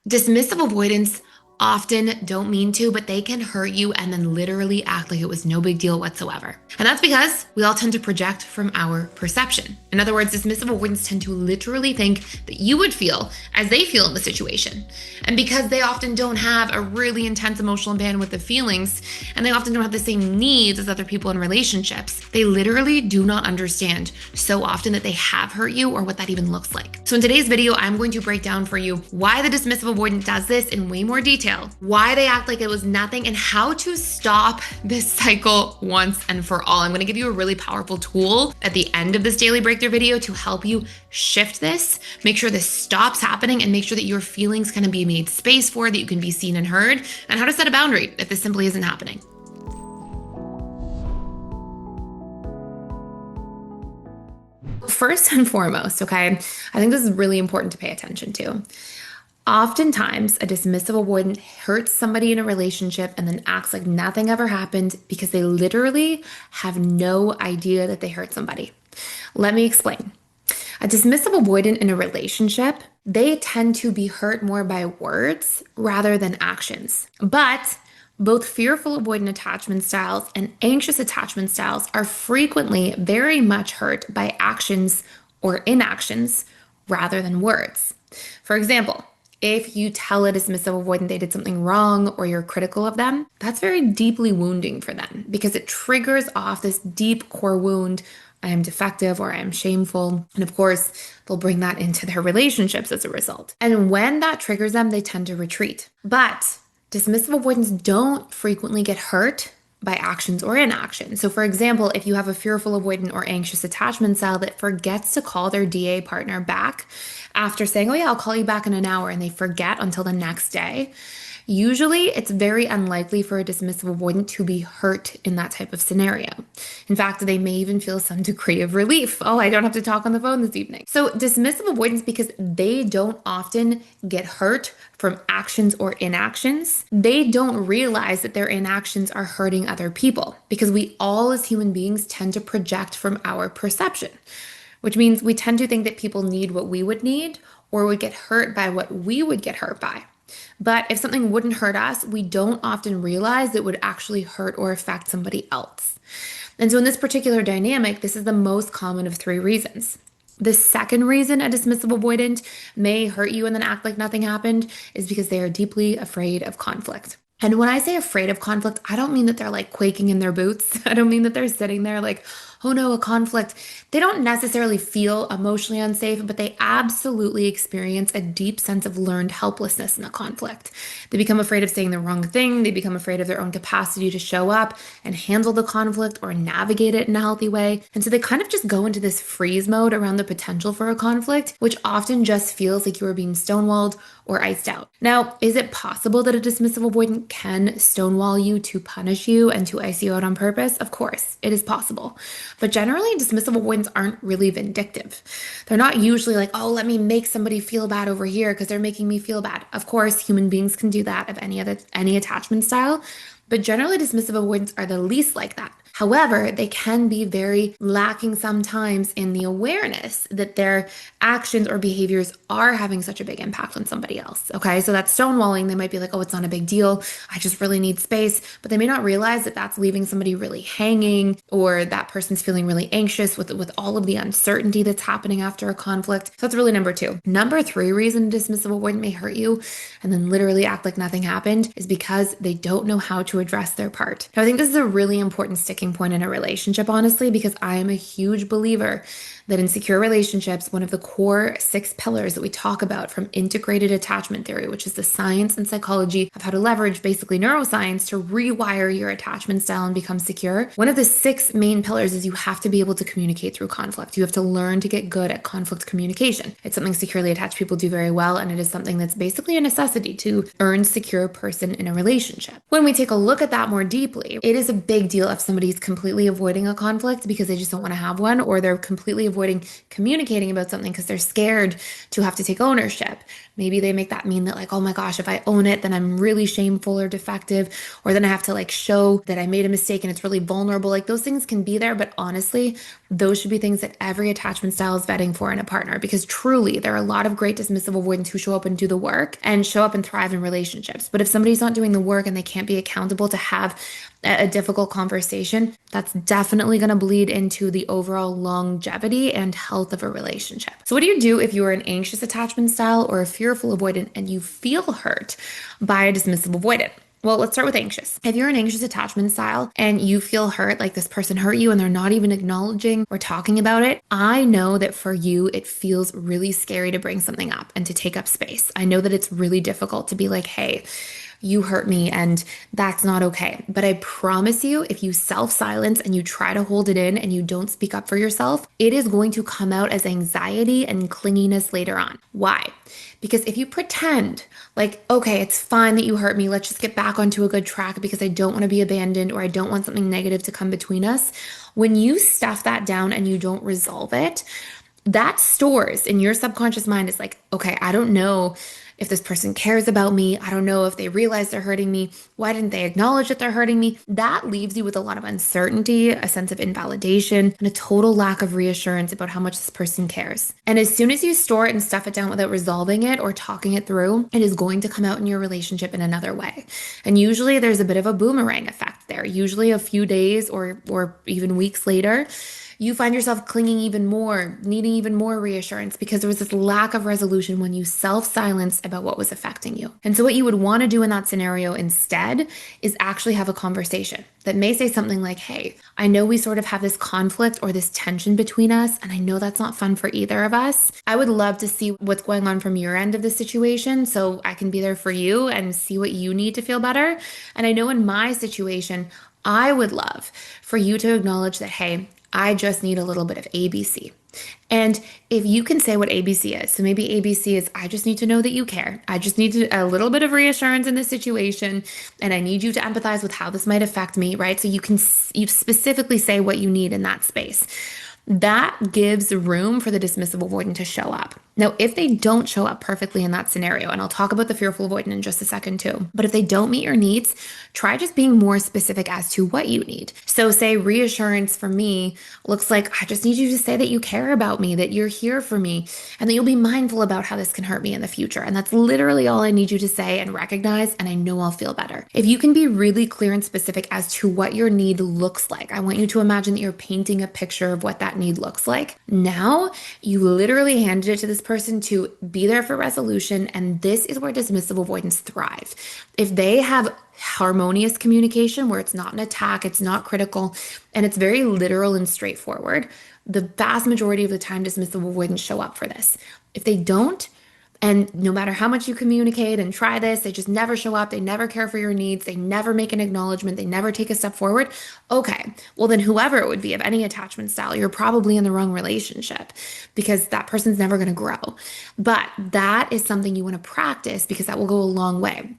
Dismissive avoidants often don't mean to, but they can hurt you and then literally act like it was no big deal whatsoever. And that's because we all tend to project from our perception. In other words, dismissive avoidants tend to literally think that you would feel as they feel in the situation. And because they often don't have a really intense emotional bandwidth of feelings, and they often don't have the same needs as other people in relationships, they literally do not understand so often that they have hurt you or what that even looks like. So in today's video, I'm going to break down for you why the dismissive avoidant does this in way more detail, why they act like it was nothing, and how to stop this cycle once and for all. I'm going to give you a really powerful tool at the end of this daily breakthrough video to help you shift this, make sure this stops happening, and make sure that your feelings can be made space for, that you can be seen and heard, and how to set a boundary if this simply isn't happening. First and foremost, okay, I think this is really important to pay attention to. Oftentimes, a dismissive avoidant hurts somebody in a relationship and then acts like nothing ever happened because they literally have no idea that they hurt somebody. Let me explain. A dismissive avoidant in a relationship, they tend to be hurt more by words rather than actions. But both fearful avoidant attachment styles and anxious attachment styles are frequently very much hurt by actions or inactions rather than words. For example, if you tell a dismissive avoidant they did something wrong or you're critical of them, that's very deeply wounding for them because it triggers off this deep core wound. I am defective or I am shameful. And of course, they'll bring that into their relationships as a result. And when that triggers them, they tend to retreat. But dismissive avoidants don't frequently get hurt by actions or inaction. So for example, if you have a fearful avoidant or anxious attachment style that forgets to call their DA partner back after saying, oh yeah, I'll call you back in an hour, and they forget until the next day, usually it's very unlikely for a dismissive avoidant to be hurt in that type of scenario. In fact, they may even feel some degree of relief. Oh, I don't have to talk on the phone this evening. So dismissive avoidance, because they don't often get hurt from actions or inactions, they don't realize that their inactions are hurting other people, because we all as human beings tend to project from our perception, which means we tend to think that people need what we would need or would get hurt by what we would get hurt by. But if something wouldn't hurt us, we don't often realize it would actually hurt or affect somebody else. And so in this particular dynamic, this is the most common of three reasons. The second reason a dismissive avoidant may hurt you and then act like nothing happened is because they are deeply afraid of conflict. And when I say afraid of conflict, I don't mean that they're like quaking in their boots. I don't mean that they're sitting there like, oh no, a conflict. They don't necessarily feel emotionally unsafe, but they absolutely experience a deep sense of learned helplessness in a conflict. They become afraid of saying the wrong thing. They become afraid of their own capacity to show up and handle the conflict or navigate it in a healthy way. And so they kind of just go into this freeze mode around the potential for a conflict, which often just feels like you are being stonewalled or iced out. Now, is it possible that a dismissive avoidant can stonewall you to punish you and to ice you out on purpose? Of course, it is possible. But generally, dismissive avoidants aren't really vindictive. They're not usually like, oh, let me make somebody feel bad over here because they're making me feel bad. Of course, human beings can do that of any attachment style, but generally dismissive avoidants are the least like that. However, they can be very lacking sometimes in the awareness that their actions or behaviors are having such a big impact on somebody else. Okay, so that's stonewalling. They might be like, oh, it's not a big deal. I just really need space. But they may not realize that that's leaving somebody really hanging, or that person's feeling really anxious with all of the uncertainty that's happening after a conflict. So that's really number two. Number three reason a dismissive avoidant may hurt you and then literally act like nothing happened is because they don't know how to address their part. Now, I think this is a really important sticking point in a relationship, honestly, because I am a huge believer that in secure relationships, one of the core 6 pillars that we talk about from integrated attachment theory, which is the science and psychology of how to leverage basically neuroscience to rewire your attachment style and become secure. One of the 6 main pillars is you have to be able to communicate through conflict. You have to learn to get good at conflict communication. It's something securely attached people do very well, and it is something that's basically a necessity to earn secure person in a relationship. When we take a look at that more deeply, it is a big deal if somebody's completely avoiding a conflict because they just don't want to have one, or they're completely avoiding avoiding communicating about something because they're scared to have to take ownership. Maybe they make that mean that like, oh my gosh, if I own it, then I'm really shameful or defective, or then I have to like show that I made a mistake and it's really vulnerable. Like those things can be there, but honestly, those should be things that every attachment style is vetting for in a partner because truly there are a lot of great dismissive avoidants who show up and do the work and show up and thrive in relationships. But if somebody's not doing the work and they can't be accountable to have a difficult conversation, that's definitely going to bleed into the overall longevity and health of a relationship. So what do you do if you are an anxious attachment style or a fearful avoidant and you feel hurt by a dismissive avoidant? Well, let's start with anxious. If you're an anxious attachment style and you feel hurt, like this person hurt you and they're not even acknowledging or talking about it, I know that for you, it feels really scary to bring something up and to take up space. I know that it's really difficult to be like, hey, you hurt me and that's not okay. But I promise you, if you self-silence and you try to hold it in and you don't speak up for yourself, it is going to come out as anxiety and clinginess later on. Why? Because if you pretend like, okay, it's fine that you hurt me, let's just get back onto a good track because I don't want to be abandoned or I don't want something negative to come between us. When you stuff that down and you don't resolve it, that stores in your subconscious mind is like, okay, I don't know if this person cares about me. I don't know if they realize they're hurting me. Why didn't they acknowledge that they're hurting me? That leaves you with a lot of uncertainty, a sense of invalidation, and a total lack of reassurance about how much this person cares. And as soon as you store it and stuff it down without resolving it or talking it through, it is going to come out in your relationship in another way. And usually there's a bit of a boomerang effect there. Usually a few days or even weeks later, you find yourself clinging even more, needing even more reassurance because there was this lack of resolution when you self-silenced about what was affecting you. And so what you would want to do in that scenario instead is actually have a conversation that may say something like, hey, I know we sort of have this conflict or this tension between us, and I know that's not fun for either of us. I would love to see what's going on from your end of the situation so I can be there for you and see what you need to feel better. And I know in my situation, I would love for you to acknowledge that, hey, I just need a little bit of ABC. And if you can say what ABC is, so maybe ABC is, I just need to know that you care. I just need a little bit of reassurance in this situation, and I need you to empathize with how this might affect me, right? So you specifically say what you need in that space. That gives room for the dismissive avoidant to show up. Now, if they don't show up perfectly in that scenario, and I'll talk about the fearful avoidant in just a second too, but if they don't meet your needs, try just being more specific as to what you need. So say reassurance for me looks like, I just need you to say that you care about me, that you're here for me, and that you'll be mindful about how this can hurt me in the future. And that's literally all I need you to say and recognize, and I know I'll feel better. If you can be really clear and specific as to what your need looks like, I want you to imagine that you're painting a picture of what that need looks like. Now, you literally handed it to this person to be there for resolution, and this is where dismissive avoidants thrive. If they have harmonious communication where it's not an attack, it's not critical, and it's very literal and straightforward, the vast majority of the time dismissive avoidants show up for this. If they don't, and no matter how much you communicate and try this, they just never show up. They never care for your needs. They never make an acknowledgement. They never take a step forward. Okay, well then whoever it would be of any attachment style, you're probably in the wrong relationship because that person's never going to grow. But that is something you want to practice because that will go a long way.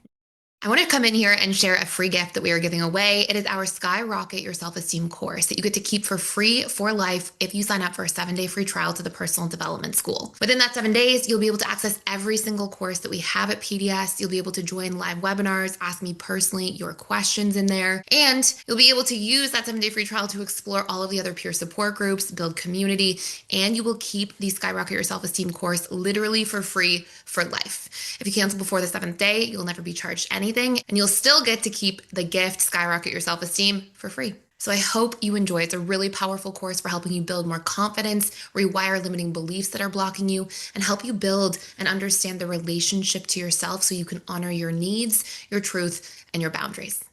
I want to come in here and share a free gift that we are giving away. It is our Skyrocket Your Self-Esteem course that you get to keep for free for life if you sign up for a 7-day free trial to the Personal Development School. Within that 7 days, you'll be able to access every single course that we have at PDS. You'll be able to join live webinars, ask me personally your questions in there, and you'll be able to use that 7-day free trial to explore all of the other peer support groups, build community, and you will keep the Skyrocket Your Self-Esteem course literally for free for life. If you cancel before the 7th day, you'll never be charged anything, and you'll still get to keep the gift Skyrocket Your Self-Esteem for free. So I hope you enjoy it. It's a really powerful course for helping you build more confidence, rewire limiting beliefs that are blocking you, and help you build and understand the relationship to yourself so you can honor your needs, your truth, and your boundaries.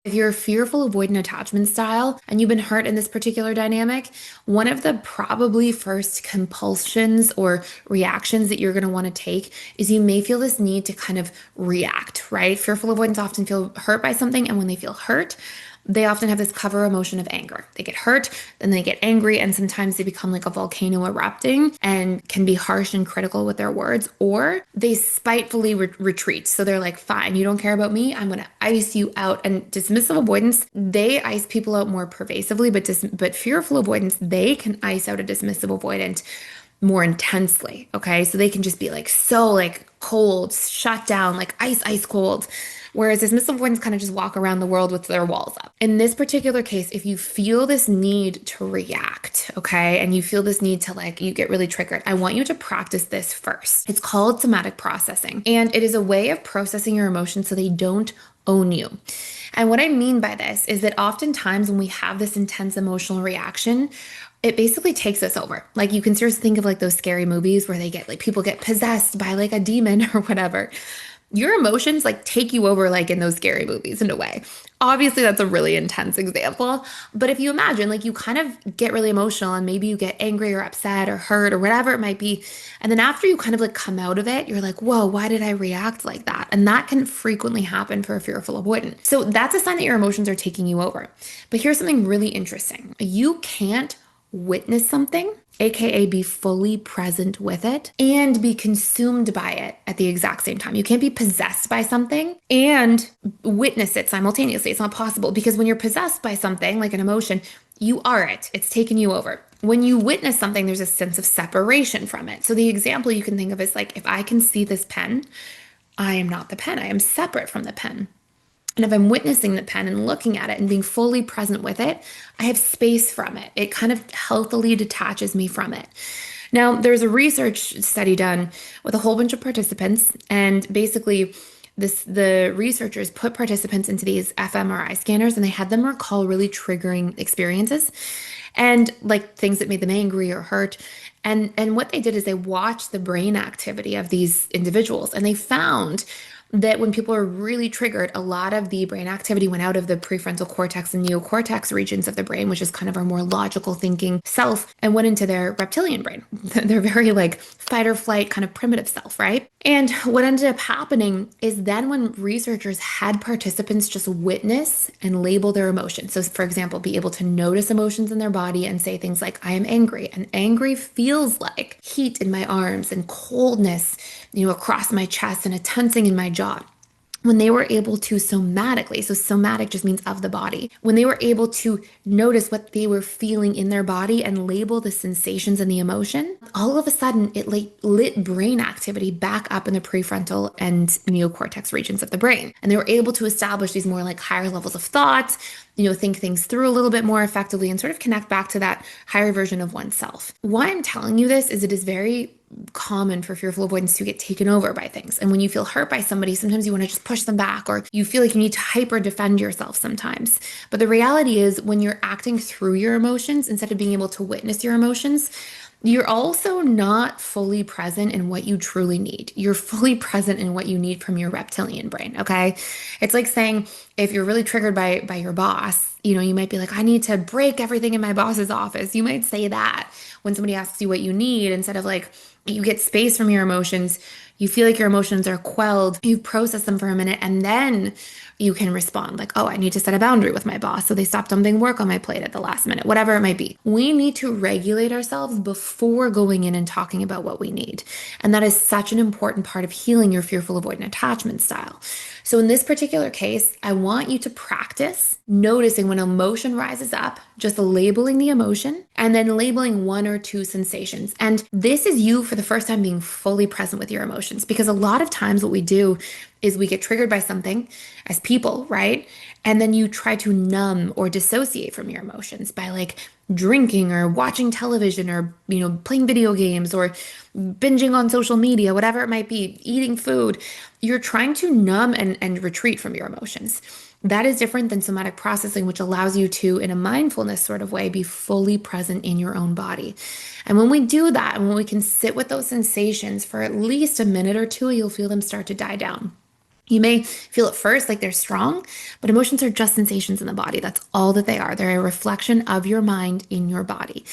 If you're a fearful avoidant attachment style and you've been hurt in this particular dynamic, one of the probably first compulsions or reactions that you're going to want to take is you may feel this need to kind of react, right? Fearful avoidants often feel hurt by something, and when they feel hurt, they often have this cover emotion of anger. They get hurt, then they get angry, and sometimes they become like a volcano erupting and can be harsh and critical with their words, or they spitefully retreat. So they're like, fine, you don't care about me, I'm gonna ice you out. And dismissive avoidance, they ice people out more pervasively, but fearful avoidance, they can ice out a dismissive avoidant more intensely. Okay. So they can just be like so like cold, shut down, like ice cold. Whereas dismissive avoidants kind of just walk around the world with their walls up. In this particular case, if you feel this need to react, okay, and you feel this need to like, you get really triggered, I want you to practice this first. It's called somatic processing, and it is a way of processing your emotions so they don't own you. And what I mean by this is that oftentimes when we have this intense emotional reaction, it basically takes us over. Like you can seriously think of like those scary movies where they get like people get possessed by like a demon or whatever. Your emotions like take you over like in those scary movies in a way. Obviously, that's a really intense example. But if you imagine like you kind of get really emotional and maybe you get angry or upset or hurt or whatever it might be. And then after you kind of like come out of it, you're like, whoa, why did I react like that? And that can frequently happen for a fearful avoidant. So that's a sign that your emotions are taking you over. But here's something really interesting. You can't witness something, aka be fully present with it, and be consumed by it at the exact same time. You can't be possessed by something and witness it simultaneously. It's not possible because when you're possessed by something like an emotion, you are it. It's taken you over. When you witness something, there's a sense of separation from it. So the example you can think of is like, if I can see this pen, I am not the pen. I am separate from the pen. And if I'm witnessing the pen and looking at it and being fully present with it, I have space from it. It kind of healthily detaches me from it. Now, there's a research study done with a whole bunch of participants, and basically the researchers put participants into these fMRI scanners and they had them recall really triggering experiences and like things that made them angry or hurt. And what they did is they watched the brain activity of these individuals, and they found that when people are really triggered, a lot of the brain activity went out of the prefrontal cortex and neocortex regions of the brain, which is kind of our more logical thinking self, and went into their reptilian brain. They're very like fight or flight kind of primitive self, right? And what ended up happening is then when researchers had participants just witness and label their emotions. So for example, be able to notice emotions in their body and say things like, I am angry. And angry feels like heat in my arms and coldness, across my chest and a tensing in my jaw. When they were able to somatically, so somatic just means of the body, when they were able to notice what they were feeling in their body and label the sensations and the emotion, all of a sudden it lit brain activity back up in the prefrontal and neocortex regions of the brain. And they were able to establish these more like higher levels of thought, think things through a little bit more effectively and sort of connect back to that higher version of oneself. Why I'm telling you this is it is very common for fearful avoidance to get taken over by things. And when you feel hurt by somebody, sometimes you want to just push them back, or you feel like you need to hyper defend yourself sometimes. But the reality is when you're acting through your emotions instead of being able to witness your emotions, you're also not fully present in what you truly need. You're fully present in what you need from your reptilian brain, okay? It's like saying if you're really triggered by your boss, you might be like, I need to break everything in my boss's office. You might say that when somebody asks you what you need, instead of like, you get space from your emotions, you feel like your emotions are quelled, you process them for a minute, and then you can respond like, oh, I need to set a boundary with my boss so they stop dumping work on my plate at the last minute, whatever it might be. We need to regulate ourselves before going in and talking about what we need. And that is such an important part of healing your fearful avoidant attachment style. So in this particular case, I want you to practice noticing when emotion rises up, just labeling the emotion and then labeling one or two sensations. And this is you for the first time being fully present with your emotions, because a lot of times what we do is we get triggered by something as people, right? And then you try to numb or dissociate from your emotions by like drinking or watching television or, playing video games or binging on social media, whatever it might be, eating food. You're trying to numb and retreat from your emotions. That is different than somatic processing, which allows you to, in a mindfulness sort of way, be fully present in your own body. And when we do that, and when we can sit with those sensations for at least a minute or two, you'll feel them start to die down. You may feel at first like they're strong, but emotions are just sensations in the body. That's all that they are. They're a reflection of your mind in your body.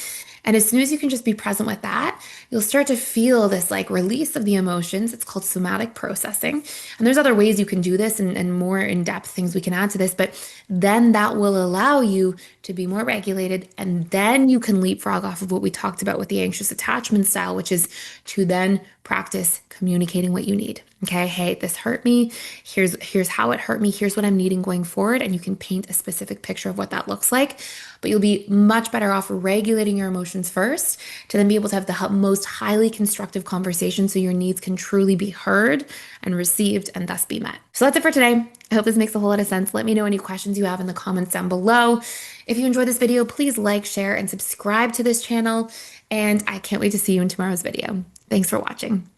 And as soon as you can just be present with that, you'll start to feel this like release of the emotions. It's called somatic processing. And there's other ways you can do this and more in-depth things we can add to this, but then that will allow you to be more regulated. And then you can leapfrog off of what we talked about with the anxious attachment style, which is to then practice communicating what you need. Okay, hey, this hurt me. Here's how it hurt me. Here's what I'm needing going forward. And you can paint a specific picture of what that looks like. But you'll be much better off regulating your emotions first to then be able to have the most highly constructive conversation so your needs can truly be heard and received and thus be met. So that's it for today. I hope this makes a whole lot of sense. Let me know any questions you have in the comments down below. If you enjoyed this video, please like, share, and subscribe to this channel. And I can't wait to see you in tomorrow's video. Thanks for watching.